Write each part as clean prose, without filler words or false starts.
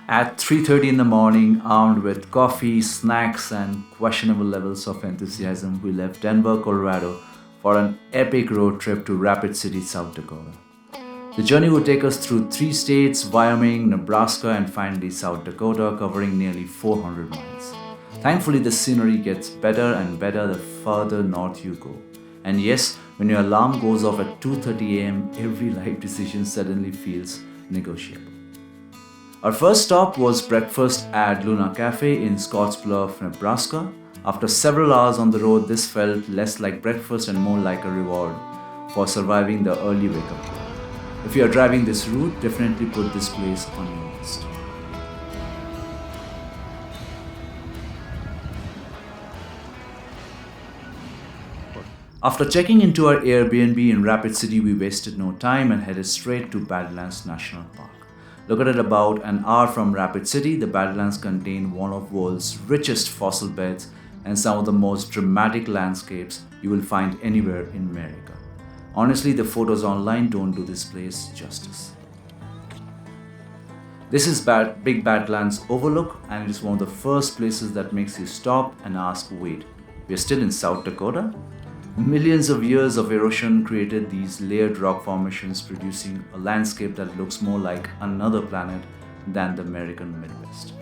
At 3:30 in the morning, armed with coffee, snacks, and questionable levels of enthusiasm, we left Denver, Colorado for an epic road trip to Rapid City, South Dakota. The journey would take us through three states: Wyoming, Nebraska, and finally South Dakota, covering nearly 400 miles. Thankfully, the scenery gets better and better the further north you go. And yes, when your alarm goes off at 2:30 a.m., every life decision suddenly feels negotiable. Our first stop was breakfast at Luna Cafe in Scottsbluff, Nebraska. After several hours on the road, this felt less like breakfast and more like a reward for surviving the early wake-up call. If you are driving this route, definitely put this place on your list. After checking into our Airbnb in Rapid City, we wasted no time and headed straight to Badlands National Park. Located about an hour from Rapid City, the Badlands contain one of the world's richest fossil beds and some of the most dramatic landscapes you will find anywhere in America. Honestly, the photos online don't do this place justice. This is Big Badlands Overlook, and it is one of the first places that makes you stop and ask, wait, we're still in South Dakota? Millions of years of erosion created these layered rock formations, producing a landscape that looks more like another planet than the American Midwest.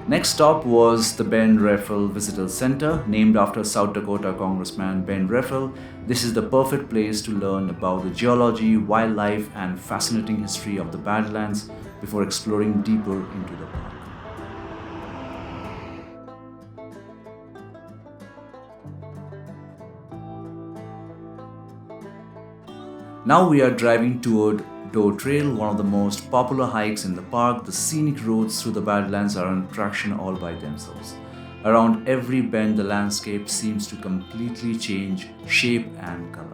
Next stop was the Ben Raffel Visitor Center, named after South Dakota Congressman Ben Raffel. This is the perfect place to learn about the geology, wildlife, and fascinating history of the Badlands before exploring deeper into the park. Now we are driving toward Door Trail, one of the most popular hikes in the park. The scenic roads through the Badlands are an attraction all by themselves. Around every bend, the landscape seems to completely change shape and color.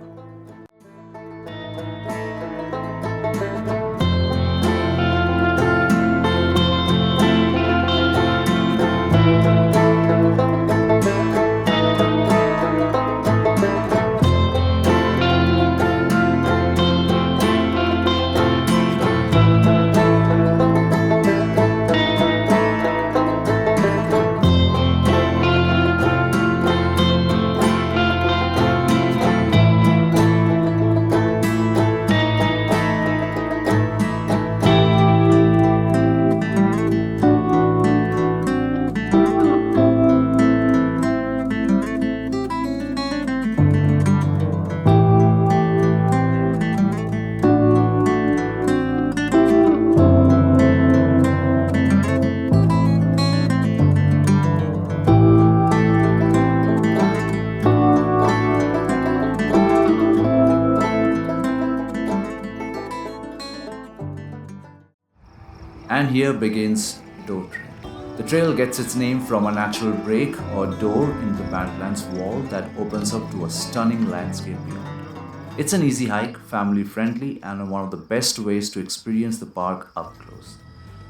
And here begins Door Trail. The trail gets its name from a natural break or door in the Badlands wall that opens up to a stunning landscape beyond. It's an easy hike, family friendly, and one of the best ways to experience the park up close.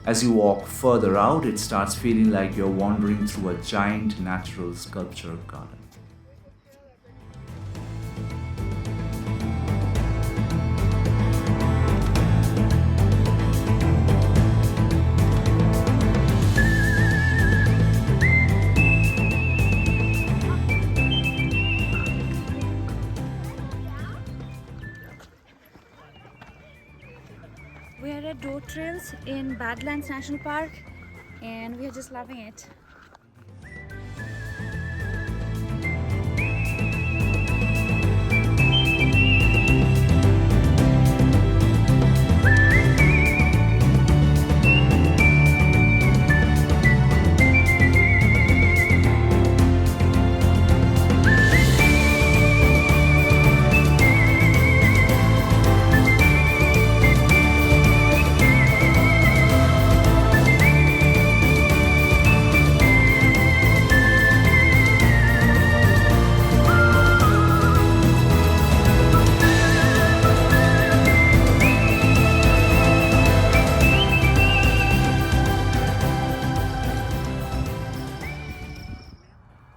As you walk further out, it starts feeling like you're wandering through a giant natural sculpture garden. We are at Door Trails in Badlands National Park and we are just loving it.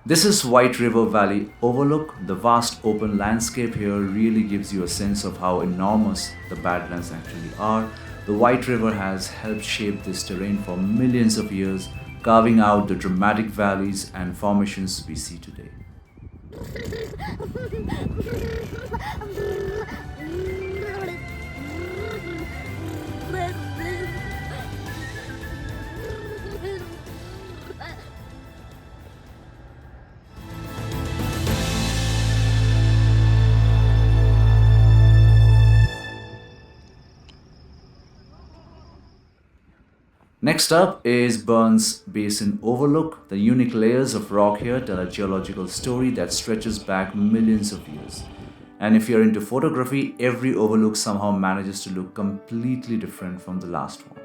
This is White River Valley Overlook. The vast open landscape here really gives you a sense of how enormous the Badlands actually are. The White River has helped shape this terrain for millions of years, carving out the dramatic valleys and formations we see today. Next up is Burns Basin Overlook. The unique layers of rock here tell a geological story that stretches back millions of years. And if you're into photography, every overlook somehow manages to look completely different from the last one.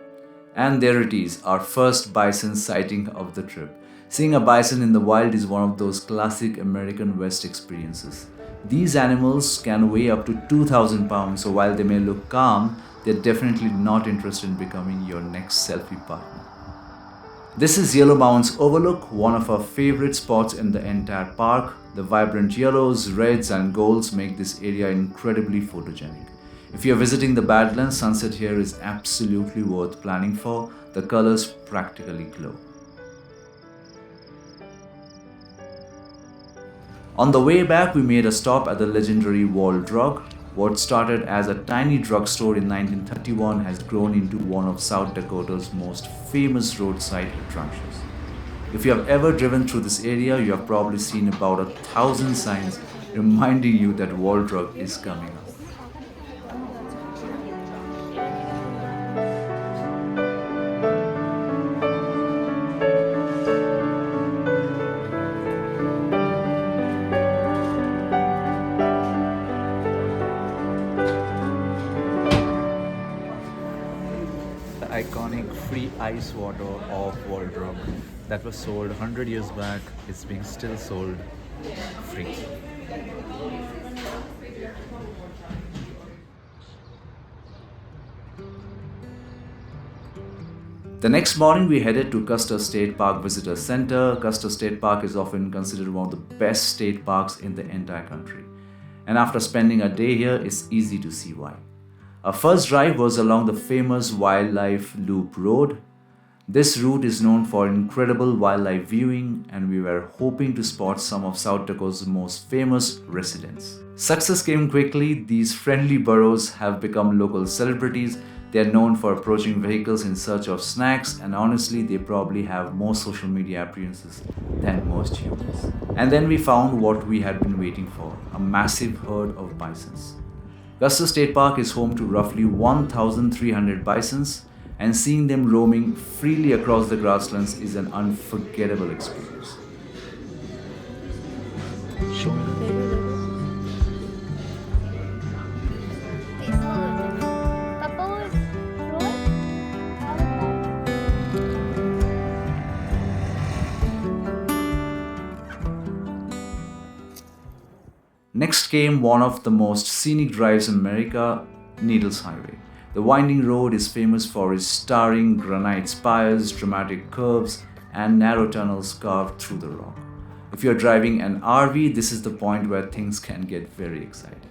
And there it is, our first bison sighting of the trip. Seeing a bison in the wild is one of those classic American West experiences. These animals can weigh up to 2,000 pounds, so while they may look calm, they're definitely not interested in becoming your next selfie partner. This is Yellow Mounds Overlook, one of our favorite spots in the entire park. The vibrant yellows, reds, and golds make this area incredibly photogenic. If you're visiting the Badlands, sunset here is absolutely worth planning for. The colors practically glow. On the way back, we made a stop at the legendary Wall Drug. What started as a tiny drugstore in 1931 has grown into one of South Dakota's most famous roadside attractions. If you have ever driven through this area, you have probably seen about 1,000 signs reminding you that Wall Drug is coming up. Iconic free ice water of Overlook that was sold 100 years back is being still sold free. The next morning we headed to Custer State Park Visitor Center. Custer State Park is often considered one of the best state parks in the entire country. And after spending a day here, it's easy to see why. Our first drive was along the famous Wildlife Loop Road. This route is known for incredible wildlife viewing, and we were hoping to spot some of South Dakota's most famous residents. Success came quickly. These friendly burros have become local celebrities. They are known for approaching vehicles in search of snacks, and honestly, they probably have more social media appearances than most humans. And then we found what we had been waiting for, a massive herd of bisons. Custer State Park is home to roughly 1,300 bisons, and seeing them roaming freely across the grasslands is an unforgettable experience. Next came one of the most scenic drives in America, Needles Highway. The winding road is famous for its towering granite spires, dramatic curves, and narrow tunnels carved through the rock. If you're driving an RV, this is the point where things can get very exciting.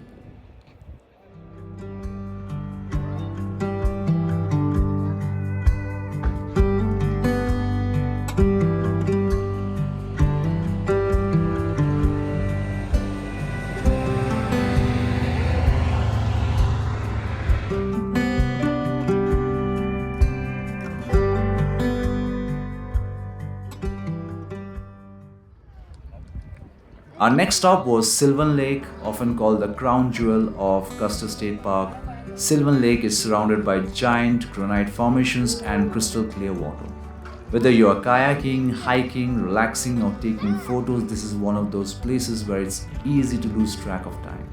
Our next stop was Sylvan Lake, often called the crown jewel of Custer State Park. Sylvan Lake is surrounded by giant granite formations and crystal clear water. Whether you are kayaking, hiking, relaxing, or taking photos, this is one of those places where it's easy to lose track of time.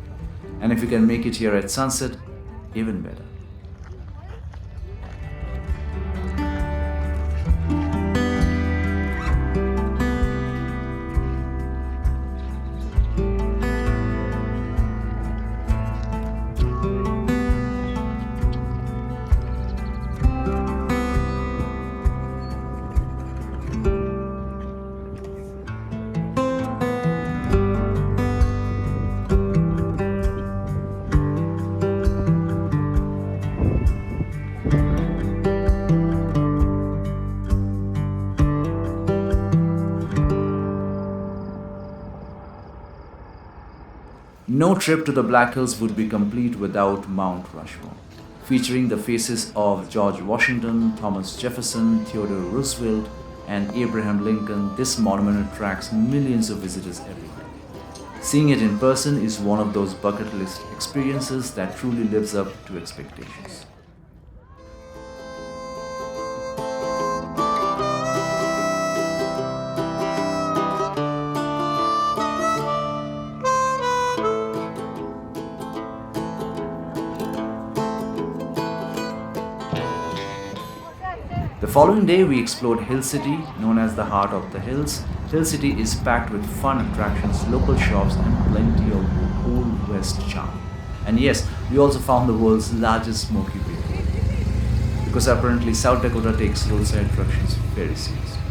And if you can make it here at sunset, even better. No trip to the Black Hills would be complete without Mount Rushmore. Featuring the faces of George Washington, Thomas Jefferson, Theodore Roosevelt, and Abraham Lincoln, this monument attracts millions of visitors every year. Seeing it in person is one of those bucket list experiences that truly lives up to expectations. The following day, we explored Hill City, known as the Heart of the Hills. Hill City is packed with fun attractions, local shops, and plenty of Old West charm. And yes, we also found the world's largest Smoky Bear. Because apparently South Dakota takes roadside attractions very seriously.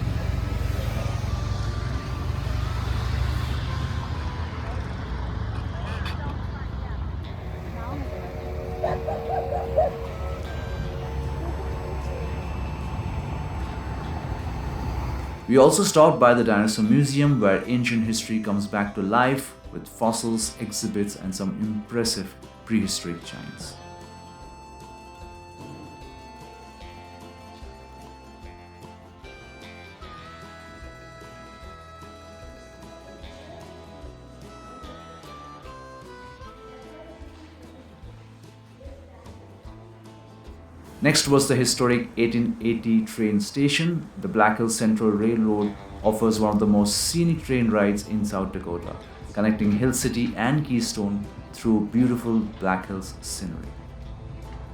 We also stopped by the Dinosaur Museum, where ancient history comes back to life with fossils, exhibits, and some impressive prehistoric giants. Next was the historic 1880 train station. The Black Hills Central Railroad offers one of the most scenic train rides in South Dakota, connecting Hill City and Keystone through beautiful Black Hills scenery.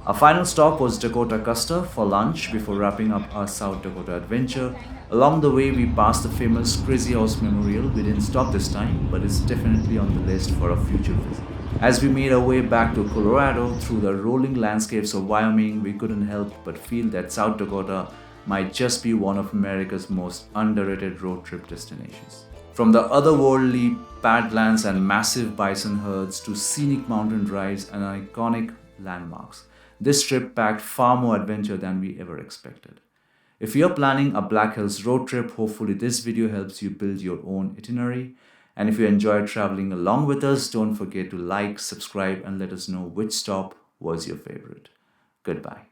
Our final stop was Dakota Custer for lunch before wrapping up our South Dakota adventure. Along the way, we passed the famous Crazy Horse Memorial. We didn't stop this time, but it's definitely on the list for a future visit. As we made our way back to Colorado through the rolling landscapes of Wyoming, we couldn't help but feel that South Dakota might just be one of America's most underrated road trip destinations. From the otherworldly Badlands and massive bison herds to scenic mountain drives and iconic landmarks, this trip packed far more adventure than we ever expected. If you're planning a Black Hills road trip, hopefully this video helps you build your own itinerary. And if you enjoyed traveling along with us, don't forget to like, subscribe, and let us know which stop was your favorite. Goodbye.